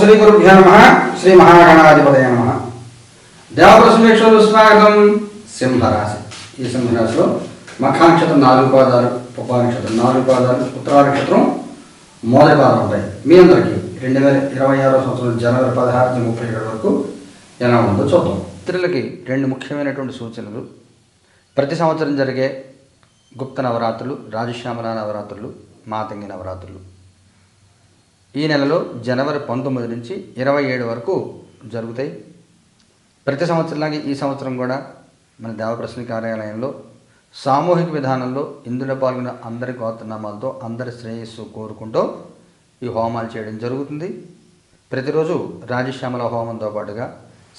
శ్రీ గురుభ్యో నమః. శ్రీ మహాగణాధిపతయ నమః. దేవప్రశ్నేశ్వరులు స్వాగతం. సింహరాశి. ఈ సింహరాశిలో మఖా నక్షత్రం 4 పాదాలు, పుబ్బా నక్షత్రం 4 పాదాలు, ఉత్తరా నక్షత్రం మొదటి పాదాలు ఉంటాయి. మీ అందరికీ 2026 సంవత్సరం జనవరి 16 నుంచి 31 వరకు ఎలా ఉందో చూద్దాం. స్త్రీలకి 2 ముఖ్యమైనటువంటి సూచనలు. ప్రతి సంవత్సరం జరిగే గుప్త నవరాత్రులు, రాజశ్యామల నవరాత్రులు, మాతంగి నవరాత్రులు ఈ నెలలో జనవరి 19 నుంచి 27 వరకు జరుగుతాయి. ప్రతి సంవత్సరంలాగే ఈ సంవత్సరం కూడా మన దేవప్రశ్న కార్యాలయంలో సామూహిక విధానంలో ఇందులో పాల్గొన్న అందరి గోత్రనామాలతో అందరి శ్రేయస్సు కోరుకుంటూ ఈ హోమాలు చేయడం జరుగుతుంది. ప్రతిరోజు రాజశ్యామల హోమంతో పాటుగా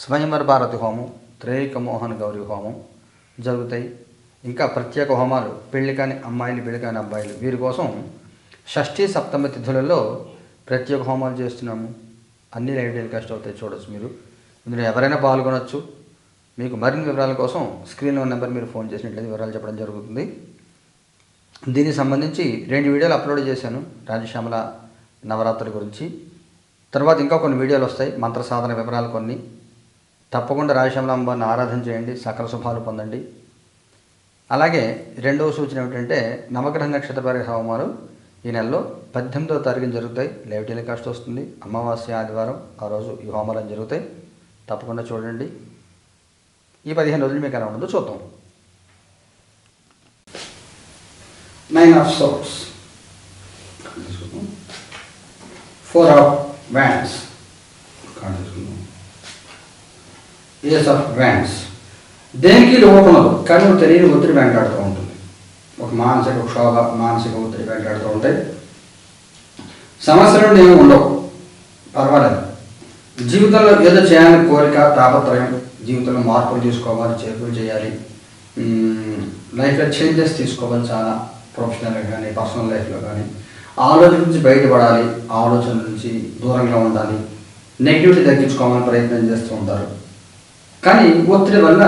స్వయంవర భారతి హోమం, త్రైక మోహన గౌరీ హోమం జరుగుతాయి. ఇంకా ప్రత్యేక హోమాలు పెళ్లి కాని అమ్మాయిలు, పెళ్లి కాని అబ్బాయిలు వీరి కోసం షష్ఠీ సప్తమి తిథులలో ప్రత్యేక హోమాలు చేస్తున్నాము. అన్ని లైవ్ టెలికాస్ట్ అవుతాయి, చూడవచ్చు. మీరు ఇందులో ఎవరైనా పాల్గొనవచ్చు. మీకు మరిన్ని వివరాల కోసం స్క్రీన్లో నెంబర్ మీరు ఫోన్ చేసినట్లయితే వివరాలు చెప్పడం జరుగుతుంది. దీనికి సంబంధించి 2 వీడియోలు అప్లోడ్ చేశాను రాజశ్యామల నవరాత్రుల గురించి. తర్వాత ఇంకా కొన్ని వీడియోలు వస్తాయి, మంత్ర సాధన వివరాలు కొన్ని. తప్పకుండా రాజశ్యామల అమ్మవారిని ఆరాధన చేయండి, సకల శుభాలు పొందండి. అలాగే రెండవ సూచన ఏమిటంటే నవగ్రహ నక్షత్ర హోమాలు ఈ నెలలో 18వ తారీఖున జరుగుతాయి. లైవ్ టెలికాస్ట్ వస్తుంది. అమావాస్య ఆదివారం ఆ రోజు ఈ హోమాలు జరుగుతాయి. తప్పకుండా చూడండి. ఈ 15 రోజులు మీకు ఎలా ఉండదో చూద్దాం. 9 of Swords, 4 of Wands, Ace of Wands. దేనికి లోపనదు కానీ తెలియని ఒత్తిడి వెంటాడుతూ ఉంటుంది. ఒక మానసిక క్షోభ, మానసిక ఒత్తిడి వెంటాడుతూ ఉంటాయి. సమస్యలు ఏమి ఉండవు, పర్వాలేదు. జీవితంలో ఏదో చేయాలని కోరిక, తాపత్రయం, జీవితంలో మార్పులు తీసుకోవాలి, చేర్పులు చేయాలి, లైఫ్లో చేంజెస్ తీసుకోవాలి. చాలా ప్రొఫెషనల్గా కానీ పర్సనల్ లైఫ్లో కానీ ఆలోచన నుంచి బయటపడాలి, ఆలోచన నుంచి దూరంగా ఉండాలి, నెగిటివిటీ తగ్గించుకోవాలని ప్రయత్నం చేస్తూ ఉంటారు. కానీ ఒత్తిడి వల్ల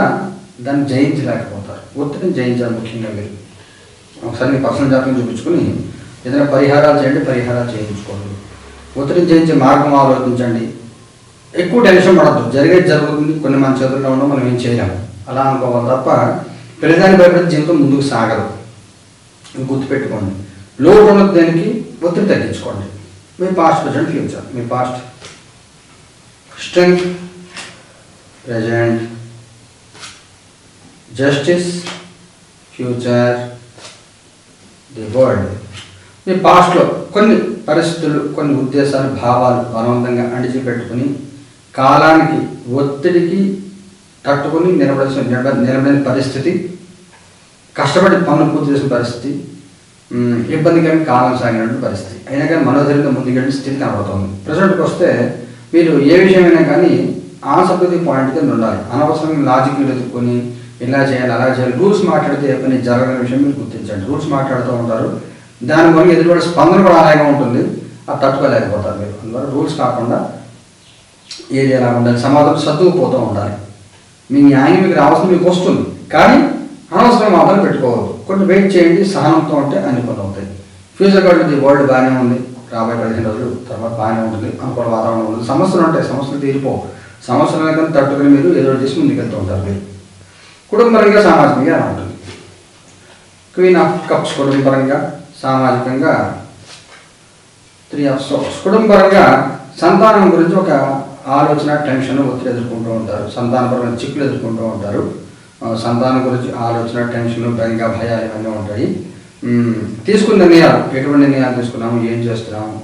దాన్ని జయించలేకపోతారు. ఒత్తిడిని జయించాలి ముఖ్యంగా మీరు. ఒకసారి మీ పర్సనల్ జాతకం చూపించుకొని ఏదైనా పరిహారాలు చేయండి, పరిహారాలు చేయించుకోండి. ఒత్తిడిని జయించే మార్గం ఆలోచించండి. ఎక్కువ టెన్షన్ పడద్దు, జరిగేది జరుగుతుంది, కొన్ని మన చేతుల్లో ఉండవు, మనం ఏం చేయలేము అలా అనుకోవాలి తప్ప ప్రతిదాన్ని భయపడి జీవితం ముందుకు సాగదు. గుర్తుపెట్టుకోండి. లోటు ఉన్నది దేనికి ఒత్తిడి తగ్గించుకోండి. మీ పాస్ట్, ప్రజెంట్, ఫ్యూచర్. మీ past strength, present justice, future the world. మీ పాస్ట్లో కొన్ని పరిస్థితులు, కొన్ని ఉద్దేశాలు, భావాలు బలవంతంగా అణిచిపెట్టుకుని కాలానికి, ఒత్తిడికి తట్టుకుని నిలబడిన పరిస్థితి, కష్టపడి పనులు పూర్తి చేసిన పరిస్థితి, ఇబ్బందికరంగా కాలం సాగినటువంటి పరిస్థితి అయినా కానీ మనోధైర్యంతో ముందుకెళ్ళిన స్థితి కనబడుతుంది. ప్రజెంట్కి వస్తే మీరు ఏ విషయమైనా కానీ ఆసక్తి పాయింట్ కింద ఉండాలి. అనవసరంగా లాజిక్లు వెతుక్కొని ఇలా చేయాలి, అలా చేయాలి, రూల్స్ మాట్లాడితే ఏ పని జరగని విషయం మీరు గుర్తించండి. రూల్స్ మాట్లాడుతూ ఉంటారు, దాని వల్ల ఎదుటి స్పందన కూడా అలాగే ఉంటుంది, అది తట్టుకోలేకపోతారు మీరు. అందువల్ల రూల్స్ కాకుండా ఏది ఎలా ఉండాలి, సమాధానం సర్దుకుపోతూ ఉండాలి. మీ న్యాయం మీకు రావాల్సింది మీకు వస్తుంది, కానీ అనవసరం మాత్రం పెట్టుకోవద్దు. కొంచెం వెయిట్ చేయండి, సహనంతో ఉంటే అన్ని పనులు అవుతాయి. ఫ్యూచర్ కార్డు ది వరల్డ్ బాగానే ఉంది, రాబోయే 15 రోజులు తర్వాత బాగానే ఉంటుంది, అనుకూల వాతావరణం ఉంటుంది. సమస్యలు ఉంటాయి, సమస్యలు తీరిపోవు. సమస్యలు కానీ తట్టుకుని మీరు ఏదో చేసి ముందుకెళ్తూ ఉంటారు. మీరు కుటుంబపరంగా, సామాజికంగా ఎలా ఉంటుంది. క్వీన్ ఆఫ్ కప్స్ కుటుంబపరంగా, సామాజికంగా 3 of Swords. కుటుంబపరంగా సంతానం గురించి ఒక ఆలోచన, టెన్షన్, ఒత్తిడి ఎదుర్కొంటూ ఉంటారు. సంతానపరమైన చిక్కులు ఎదుర్కొంటూ ఉంటారు. సంతానం గురించి ఆలోచన, టెన్షన్, బెంగ, భయాలు ఇవన్నీ ఉంటాయి. తీసుకున్న నిర్ణయాలు, ఎటువంటి నిర్ణయాలు తీసుకున్నాము, ఏం చేస్తున్నాము,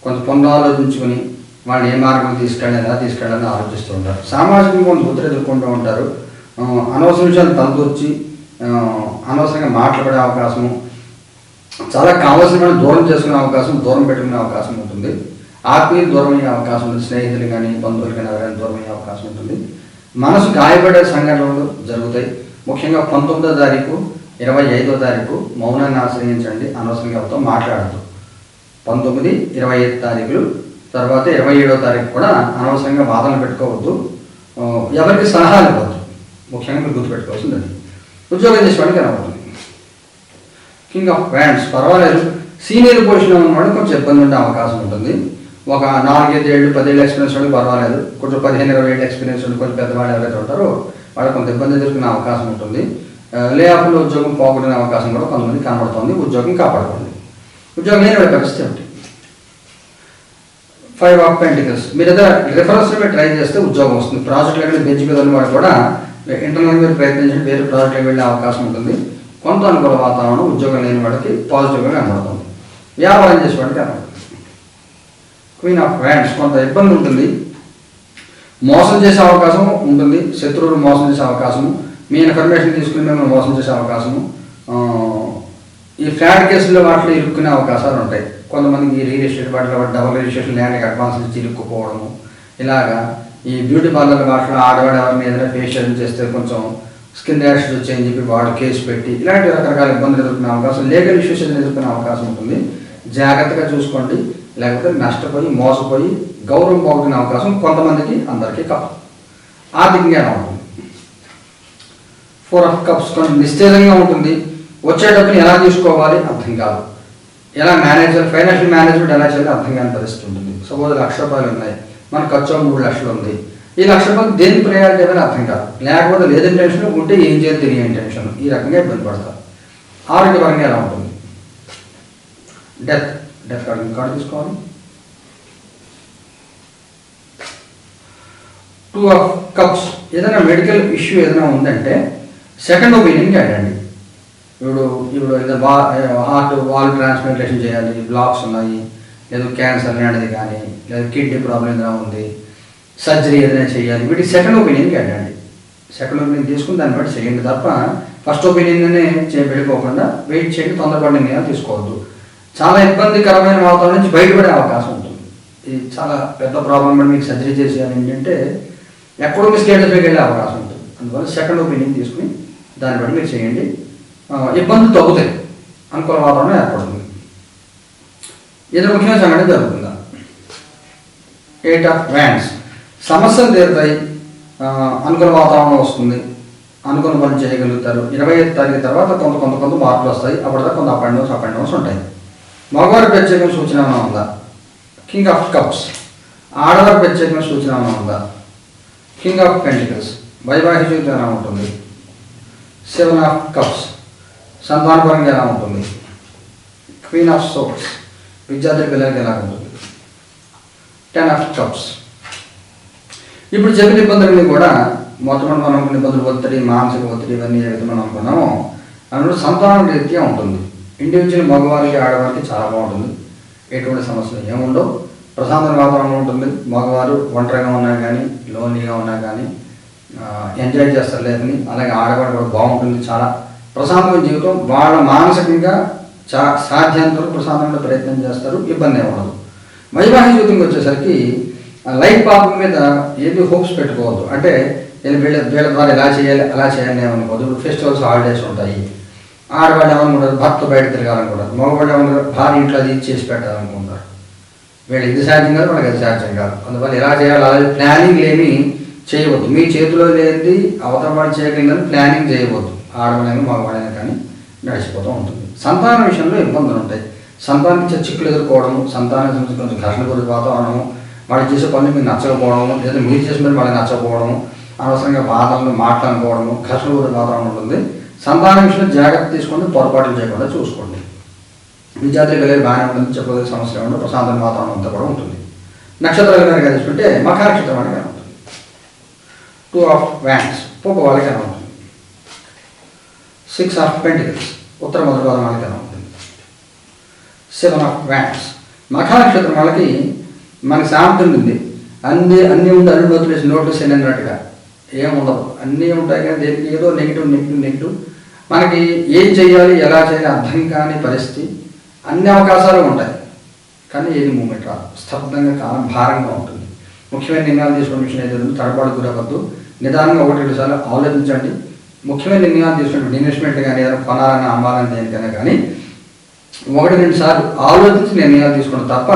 కొంత పనులు ఆలోచించుకొని వాళ్ళు ఏ మార్గం తీసుకెళ్ళాలి, ఎలా తీసుకెళ్ళాలని ఆలోచిస్తూ ఉంటారు. సామాజికంగా కొంత ఒత్తిడి ఎదుర్కొంటూ ఉంటారు. అనవసర విషయాలు తలదూర్చి అనవసరంగా మాట్లాడే అవకాశము, చాలా కావాల్సిన దూరం చేసుకునే అవకాశం, దూరం పెట్టుకునే అవకాశం ఉంటుంది. ఆత్మీయులు దూరం అయ్యే అవకాశం ఉంటుంది. స్నేహితులు కానీ బంధువులు కానీ ఎవరైనా దూరం అయ్యే అవకాశం ఉంటుంది. మనసు గాయపడే సంఘటనలు జరుగుతాయి. ముఖ్యంగా 19వ తారీఖు, 25వ తారీఖు మౌనాన్ని ఆశ్రయించండి. అనవసరంగా ఎవరితో మాట్లాడద్దు. 19, 25 తారీఖులు, తర్వాత 27వ తారీఖు కూడా అనవసరంగా వాదనలు పెట్టుకోవద్దు. ఎవరికి సలహాలు ఇవ్వద్దు. ముఖ్యంగా మీరు గుర్తుపెట్టుకోవాల్సింది అది. ఉద్యోగం చేసేవాడికి ఎలా ఉంటుంది. కింగ్ ఆఫ్ వ్యాండ్స్ పర్వాలేదు. సీనియర్ పొజిషన్ ఉన్నవాడు కొంచెం ఇబ్బంది ఉండే అవకాశం ఉంటుంది. ఒక 4-5 ఏళ్ళు 10 ఏళ్ళు ఎక్స్పీరియన్స్ ఉంటే పర్వాలేదు. కొంచెం 15-20 ఏళ్ళు ఎక్స్పీరియన్స్ ఉండి కొంచెం పెద్దవాళ్ళు ఎవరైతే ఉంటారో వాళ్ళకి కొంత ఇబ్బంది ఎదుర్కొనే అవకాశం ఉంటుంది. లేఅప్లో ఉద్యోగం పోగొట్టిన అవకాశం కూడా కొంతమంది కనబడుతుంది. ఉద్యోగం కాపాడుకోండి. ఉద్యోగం లేని పరిస్థితి ఏమిటి? 5 ఆఫ్ పెంటికల్స్. మీరు ఏదో రిఫరెన్స్ మీద ట్రై చేస్తే ఉద్యోగం వస్తుంది. ప్రాజెక్టులు ఎక్కడ బెంచ్ మీద ఉన్న వాడు కూడా ఇంటర్నల్ మీరు ప్రయత్నించి వేరే ప్రాజెక్టులకు వెళ్ళే అవకాశం ఉంటుంది. కొంత అనుకూల వాతావరణం ఉద్యోగం లేని వాడికి పాజిటివ్గా కనబడుతుంది. వ్యాపారం చేసేవాడికి కనబడుతుంది. Queen of hands. కొంత ఇబ్బంది ఉంటుంది, మోసం చేసే అవకాశం ఉంటుంది, శత్రువులు మోసం చేసే అవకాశము, మీ ఇన్ఫర్మేషన్ తీసుకుని మిమ్మల్ని మోసం చేసే అవకాశము, ఈ ఫ్లాట్ కేసుల్లో వాటిలో ఇరుక్కునే అవకాశాలు ఉంటాయి. కొంతమందికి ఈ రియల్ ఎస్టేట్ వాటిలో డబుల్ రిజిస్ట్రేషన్ ల్యాండ్కి అడ్వాన్స్ ఇచ్చి ఇరుక్కుపోవడము, ఇలాగా ఈ బ్యూటీ పార్లర్ వాటిలో ఆడవాడు ఎవరిని ఏదైనా ఫేషియల్ చేస్తే కొంచెం స్కిన్ ర్యాషెస్ వచ్చాయని చెప్పి వాడు కేసు పెట్టి ఇలాంటి రకరకాల ఇబ్బందులు ఎదుర్కొనే అవకాశం, లీగల్ ఇష్యూస్ ఎదుర్కొనే అవకాశం ఉంటుంది. జాగ్రత్తగా చూసుకోండి, లేకపోతే నష్టపోయి మోసపోయి గౌరవం పోగొట్టిన అవకాశం కొంతమందికి, అందరికీ కాదు. ఆర్థికంగా ఎలా ఉంటుంది? 4 ఆఫ్ కప్స్. కొంచెం నిస్తేజంగా ఉంటుంది. వచ్చే డబ్బుని ఎలా తీసుకోవాలి అర్థం కాదు, ఎలా ఫైనాన్షియల్ మేనేజ్మెంట్ ఎలా చేయాలి అర్థం కాని పరిస్థితి ఉంటుంది. సపోజ్ ₹1,00,000 ఉన్నాయి, మన ఖర్చు 3 లక్షలు ఉంది. ఈ ₹1,00,000 దేని ప్రయారిటీ అనేది అర్థం కాదు, లేకపోతే లేదని టెన్షన్, ఉంటే ఏం చేయాలి తెలియని టెన్షన్, ఈ రకంగా ఇబ్బంది పడతారు. ఆరోగ్యపరంగా ఎలా ఉంటుంది? డెత్ కార్డు తీసుకోవాలి. 2 ఆఫ్ కప్స్. ఏదైనా మెడికల్ ఇష్యూ ఏదైనా ఉందంటే సెకండ్ ఒపీనియన్కి వెళ్ళండి. ఇప్పుడు ఏదో హార్ట్ వాల్ ట్రాన్స్ప్లాంటేషన్ చేయాలి, బ్లాక్స్ ఉన్నాయి, ఏదో క్యాన్సర్ అనేది కానీ, లేదా కిడ్నీ ప్రాబ్లం ఏదైనా ఉంది, సర్జరీ ఏదైనా చేయాలి, వీటికి సెకండ్ ఒపీనియన్కి వెళ్ళండి. సెకండ్ ఒపీనియన్ తీసుకుని దాన్ని బట్టి చేయండి తప్ప ఫస్ట్ ఒపీనియన్నే వెళ్ళిపోకుండా వెయిట్ చేయండి. తొందరపడి నిర్ణయాలు తీసుకోవద్దు. చాలా ఇబ్బందికరమైన వాతావరణం నుంచి బయటపడే అవకాశం ఉంటుంది. ఇది చాలా పెద్ద ప్రాబ్లం. మీకు సర్జరీ చేసేయాలి ఏంటంటే ఎక్కడో మీ స్టేటస్లోకి వెళ్ళే అవకాశం ఉంటుంది. అందువల్ల సెకండ్ ఒపీనియన్ తీసుకుని దాన్ని బట్టి మీరు చేయండి. ఇబ్బందులు తగ్గుతాయి, అనుకూల వాతావరణం ఏర్పడుతుంది. ఏదైనా ముఖ్యమైన సంఘటన జరుగుతుందా? 8 ఆఫ్ వ్యాండ్స్. సమస్యలు తీరుతాయి, అనుకూల వాతావరణం వస్తుంది, అనుకూల పనులు చేయగలుగుతారు. 25వ తారీఖు తర్వాత కొంత మార్పులు వస్తాయి. అప్పటిదాకా కొంత అప్ అండ్ డౌన్స్ ఉంటాయి. మగవారి ప్రత్యేకమైన సూచన ఏమైనా ఉందా? King of cups. ఆడవారి ప్రత్యేకమైన సూచన ఏమైనా ఉందా? King of pentacles. వైవాహిక జీవితం ఎలా ఉంటుంది? 7 ఆఫ్ కప్స్. సంతానపరంగా ఎలా ఉంటుంది? Queen of swords. విద్యార్థి పిల్లలకి ఎలా ఉంటుంది? 10 ఆఫ్ కప్స్. ఇప్పుడు చెప్పిన ఇబ్బందులన్నీ కూడా మొట్టమొదటి మనం ఇబ్బందులు, ఒత్తిడి, మానసిక ఒత్తిడి, ఇవన్నీ ఏదైతే మనం అనుకున్నామో అందులో సంతానం రీత్యా ఉంటుంది. ఇండివిజువల్ మగవారికి ఆడవారికి చాలా బాగుంటుంది. ఎటువంటి సమస్యలు ఏముండవు. ప్రశాంతమైన వాతావరణం ఉంటుంది. మగవారు ఒంటరిగా ఉన్నా కానీ, లోన్లీగా ఉన్నా కానీ ఎంజాయ్ చేస్తారు లేదని. అలాగే ఆడవారు కూడా బాగుంటుంది. చాలా ప్రశాంతమైన జీవితం. వాళ్ళ మానసికంగా సాధ్యంతో ప్రశాంతంగా ప్రయత్నం చేస్తారు. ఇబ్బంది ఏమి ఉండదు. వైవాహిక జీవితంకి వచ్చేసరికి లైఫ్ పార్ట్నర్ మీద ఏది హోప్స్ పెట్టుకోవద్దు. అంటే నేను వీళ్ళ ద్వారా ఇలా చేయాలి అలా చేయాలి ఏమనుకోవద్దు. ఇప్పుడు ఫెస్టివల్స్, హాలిడేస్ ఉంటాయి. ఆడవాళ్ళు ఏమనుకుంటారు, భర్త బయట తిరగాలనుకుంటారు. మగవాళ్ళు ఏమనుకుంటారు, భార్య ఇంట్లో అది చేసి పెట్టాలనుకుంటారు. వీళ్ళు ఇది సాధ్యం కాదు, వాళ్ళకి అది సాధ్యం కాదు. అందువల్ల ఎలా చేయాలి అలాగే ప్లానింగ్ ఏమి చేయవద్దు. మీ చేతిలో లేనిది అవతల వాళ్ళు చేయగలిగిందని ప్లానింగ్ చేయవద్దు. ఆడవాళ్ళైనా మగవాళ్ళైనా కానీ నడిచిపోతూ ఉంటుంది. సంతానం విషయంలో ఇబ్బందులు ఉంటాయి. సంతానానికి చిక్కులు ఎదుర్కోవడము, సంతానం సంబంధించి కొంచెం ఘర్షణ గురి వాతావరణము, వాళ్ళు చేసే పనులు మీకు నచ్చకపోవడము, లేదా మీరు చేసిన పని వాళ్ళకి నచ్చకపోవడము, అనవసరంగా బాధలను మాట్లాడుకోవడము, ఘర్షణ గురి వాతావరణం ఉంటుంది. సంతానం విషయంలో జాగ్రత్త తీసుకోండి, పొరపాట్లు చేయకుండా చూసుకోండి. విద్యార్థులకు వెళ్ళేది బాగానే ఉంటుంది. చెప్పదగిన సమస్యలు ఏమన్నా ప్రశాంతమైన వాతావరణం అంతా కూడా ఉంటుంది. నక్షత్రాలు కనుక తీసుకుంటే మకర నక్షత్రం అని ఉంటుంది. 2 ఆఫ్ వ్యాండ్స్. పూప వాళ్ళకి ఎలా ఉంటుంది? 6 ఆఫ్ పెంటికల్స్. ఉత్తర మొదటి పాదం వాళ్ళకి ఎలా ఉంటుంది? 7 ఆఫ్ వ్యాండ్స్. మకర నక్షత్రం వాళ్ళకి మనకి శాంతి ఉంటుంది. అన్నీ ఉండి అన్ని నోట్లేసి నోట్లేసి అన్నట్టుగా ఏముండదు. అన్నీ ఉంటాయి కానీ దేనికి ఏదో నెగిటివ్. మనకి ఏం చేయాలి ఎలా చేయాలి అర్థం కాని పరిస్థితి. అన్ని అవకాశాలు ఉంటాయి కానీ ఏది మూమెంట్ రాదు. స్తబ్దంగా కాలం భారంగా ఉంటుంది. ముఖ్యమైన నిర్ణయాలు తీసుకునే విషయం ఏదైతే తడబాటు గురవద్దు. నిదానంగా 1-2 సార్లు ఆలోచించండి. ముఖ్యమైన నిర్ణయాలు తీసుకునే ఇన్వెస్ట్మెంట్ కానీ ఏదైనా కొనాలని అమ్మాలని దేనికైనా కానీ 1-2 సార్లు ఆలోచించి నిర్ణయాలు తీసుకోవడం తప్ప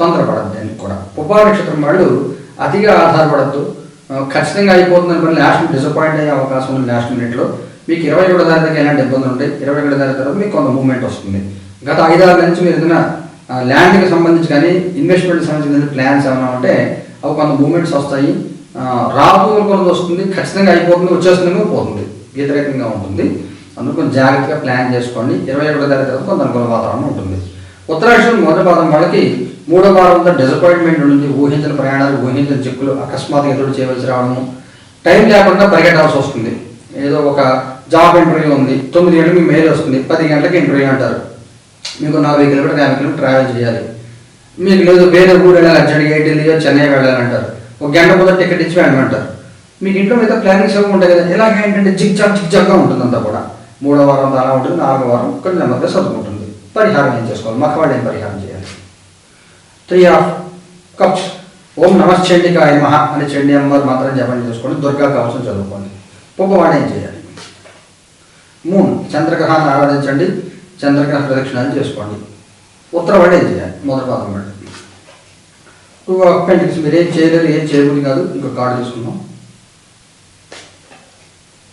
తొందరపడద్దు. దానికి కూడా పుబ్బా నక్షత్రం వాళ్ళు అతిగా ఆధారపడద్దు. ఖచ్చితంగా అయిపోతుందని పని లాస్ట్ డిసప్పాయింట్ అయ్యే అవకాశం ఉంది. లాస్ట్ మినిట్లో మీకు 21వ తారీఖు ఎలాంటి ఇబ్బందులు ఉంటాయి. 21వ తారీఖు తర్వాత మీకు కొంత మూవ్మెంట్ వస్తుంది. గత 5-6 నుంచి మీరు ఏదైనా ల్యాండ్కి సంబంధించి కానీ ఇన్వెస్ట్మెంట్కి సంబంధించిన ప్లాన్స్ ఏమైనా ఉంటే అవి కొంత మూమెంట్స్ వస్తాయి. రాబోతూ కొంత వస్తుంది, ఖచ్చితంగా అయిపోతుంది, వచ్చేస్తుంది, పోతుంది, వ్యతిరేకంగా ఉంటుంది. అందుకు కొంచెం జాగ్రత్తగా ప్లాన్ చేసుకోండి. 21వ తారీఖు తర్వాత కొంత అనుకూల వాతావరణం ఉంటుంది. ఉత్తరాక్షరం మొదటి పాదం వాళ్ళకి 3వ వారంతో డిసప్పాయింట్మెంట్ ఉంటుంది. ఊహించిన ప్రయాణాలు, ఊహించిన చెక్కులు అకస్మాత్తుగా ఎదురు చేయవలసి రావడము, టైం లేకుండా పరిగెట్టాల్సి వస్తుంది. ఏదో ఒక జాబ్ ఇంటర్వ్యూ ఉంది, 9 గంటలకు మెయిల్ వస్తుంది, 10 గంటలకు ఇంటర్వ్యూ అంటారు. మీకు 40 కిలోమీటర్ 50 కిలోమీటర్ ట్రావెల్ చేయాలి. మీకు లేదు వేరే ఊరు వెళ్ళాలి, అర్జెంట్గా ఢిల్లీయో చెన్నై వెళ్ళాలంటారు. ఒక గంట ముందు టికెట్ ఇచ్చి వెళ్ళమంటారు. మీకు ఇంట్లో మీద ప్లానింగ్స్ ఏమి ఉంటాయి కదా, ఇలాగ ఏంటంటే జిగ్జాగ్గా ఉంటుంది అంతా కూడా. 3వ వారం అలా ఉంటుంది, 4వ వారం కొంచెం నెమ్మదిగా సర్దుకుంటుంది. పరిహారం ఏం చేసుకోవాలి, మఖవాళ్ళు ఏం పరిహారం చేయాలి? 3 ఆఫ్ కప్స్. ఓం నమశ్చండికాయ నమః అని చండీ అమ్మవారి మాత్రం జపం చేసుకోండి. దుర్గా కవచం చదువుకోండి. పొగవాడు ఏం చేయాలి? 3 చంద్రగ్రహాన్ని ఆరాధించండి. చంద్రగ్రహ ప్రదక్షిణాలు చేసుకోండి. ఉత్తరవాడు ఏం చేయాలి? మొదటి పాదం వాడు 2 ఆఫ్ పెంటికల్స్. మీరు ఏం చేయలేరు, ఏం చేయకూడదు కాదు. ఇంకో కార్డు తీసుకుందాం.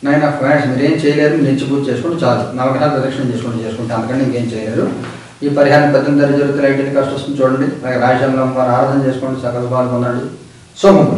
9 ఆఫ్ వ్యాండ్స్. మీరు ఏం చేయలేరు, నిత్య పూజ చేసుకుంటే చాలు. నవగ్రహాలు ప్రదక్షిణ చేసుకుంటే అందుకని ఇంకేం చేయలేరు. ఈ పరిహారం 18 జరుగుతుంది. 18 కష్టం వస్తుంది చూడండి. అలాగే రాజశేఖరం వారు ఆరాధన చేసుకోండి, సకల బాలు పొందండి. శుభం.